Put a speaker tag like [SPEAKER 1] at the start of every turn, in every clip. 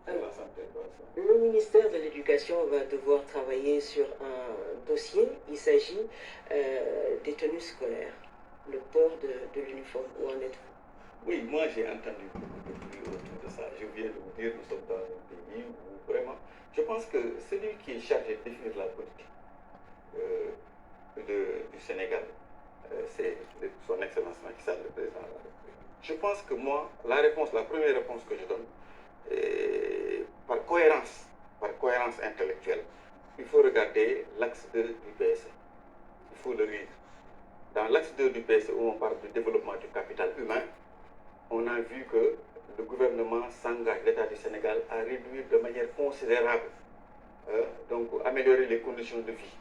[SPEAKER 1] Alors, le ministère de l'Éducation va devoir travailler sur un dossier. Il s'agit des tenues scolaires, le port de l'uniforme. Où en êtes-vous?
[SPEAKER 2] Oui, moi j'ai entendu beaucoup de bruit autour de ça. Je viens de vous dire, nous sommes dans un pays où vraiment, je pense que celui qui est chargé de définir la politique du Sénégal, c'est son Excellence Macky Sall, le président de la République. Je pense que moi, la première réponse que je donne, par cohérence intellectuelle, il faut regarder l'axe 2 du PSE. Il faut le lire. Dans l'axe 2 du PSE, où on parle du développement du capital humain, on a vu que le gouvernement s'engage, l'État du Sénégal, à réduire de manière considérable, donc améliorer les conditions de vie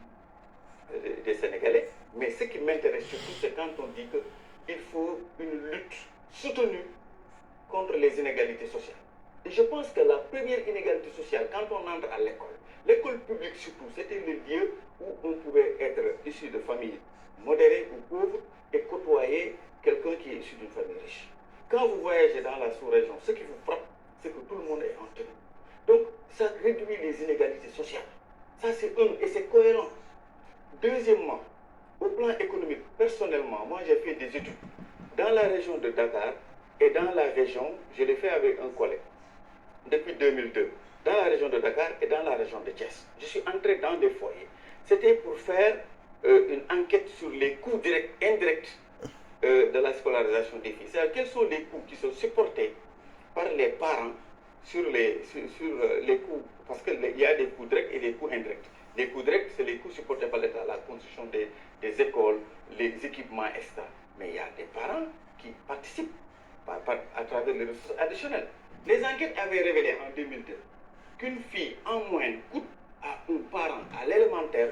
[SPEAKER 2] des Sénégalais. Mais ce qui m'intéresse surtout, c'est quand on dit qu'il faut une lutte soutenue contre les inégalités sociales. Et je pense que la première inégalité sociale, quand on entre à l'école publique surtout, c'était le lieu où on pouvait être issu de familles modérées ou pauvres et côtoyer quelqu'un qui est issu d'une famille riche. Quand vous voyagez dans la sous-région, ce qui vous frappe, c'est que tout le monde est en tenue. Donc, ça réduit les inégalités sociales. Ça, c'est et c'est cohérent. Deuxièmement, au plan économique, personnellement, moi j'ai fait des études dans la région de Dakar et dans la région, je l'ai fait avec un collègue, depuis 2002, dans la région de Dakar et dans la région de Thiès. Je suis entré dans des foyers. C'était pour faire une enquête sur les coûts directs, indirects de la scolarisation des filles. C'est-à-dire quels sont les coûts qui sont supportés par les parents sur les coûts, parce qu'il y a des coûts directs et des coûts indirects. Les coûts directs, c'est les coûts supportés par l'État, la construction des écoles, les équipements, etc. Mais il y a des parents qui participent à travers les ressources additionnelles. Les enquêtes avaient révélé en 2002 qu'une fille en moyenne coûte à un parent à l'élémentaire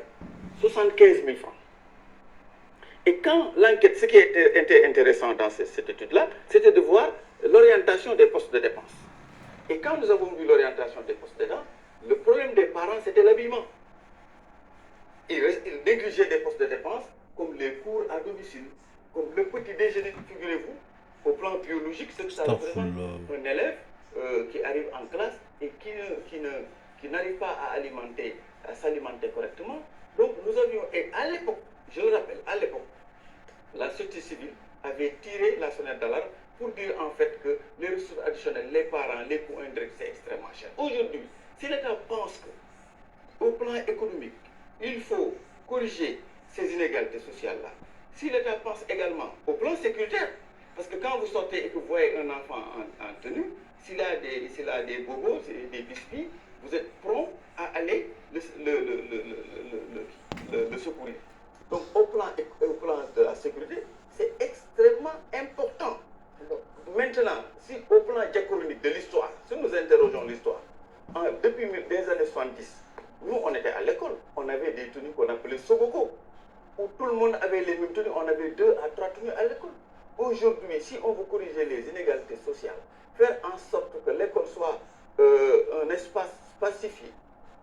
[SPEAKER 2] 75 000 francs. Et quand l'enquête, ce qui était intéressant dans cette étude-là, c'était de voir l'orientation des postes de dépenses. Et quand nous avons vu l'orientation des postes de dépenses, le problème des parents, c'était l'habillement. Ils négligeaient des postes de dépenses comme les cours à domicile, comme le petit déjeuner, figurez-vous, au plan biologique, ce que ça représente un élève qui arrive en classe et qui n'arrive pas à s'alimenter correctement. Donc nous avions, et à l'époque, je le rappelle, à l'époque, la société civile avait tiré la sonnette d'alarme pour dire en fait que les ressources additionnelles, les parents, les coûts indirects, c'est extrêmement cher. Aujourd'hui, si l'État pense qu'au plan économique, il faut corriger ces inégalités sociales-là, si l'État pense également au plan sécuritaire, parce que quand vous sortez et que vous voyez un enfant en tenue, s'il a des bobos, des biscuits, vous êtes prompt à aller le secourir. Donc au plan de la sécurité, c'est extrêmement important. Maintenant, si au plan diachronique de l'histoire, si nous interrogeons l'histoire, depuis les années 70, nous on était à l'école, on avait des tenues qu'on appelait Soboko, où tout le monde avait les mêmes tenues, on avait 2 à 3 tenues à l'école. Aujourd'hui, si on veut corriger les inégalités sociales, faire en sorte que l'école soit un espace pacifique,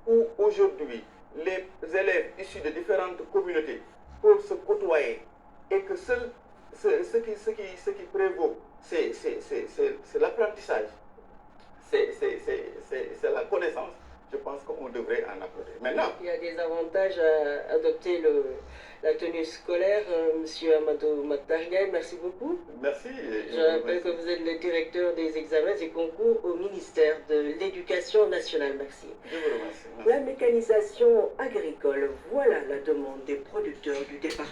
[SPEAKER 2] où aujourd'hui les élèves issus de différentes communautés peuvent se côtoyer et que seul ce qui prévaut, c'est l'apprentissage, c'est la connaissance. Je pense qu'on devrait en applaudir. Maintenant,
[SPEAKER 1] il y a des avantages à adopter la tenue scolaire, Monsieur Amadou Mattariel, merci beaucoup.
[SPEAKER 2] Merci.
[SPEAKER 1] Je rappelle que vous êtes le directeur des examens et concours au ministère de l'Éducation nationale. Merci.
[SPEAKER 2] Je vous remercie.
[SPEAKER 1] La mécanisation agricole, voilà la demande des producteurs du département.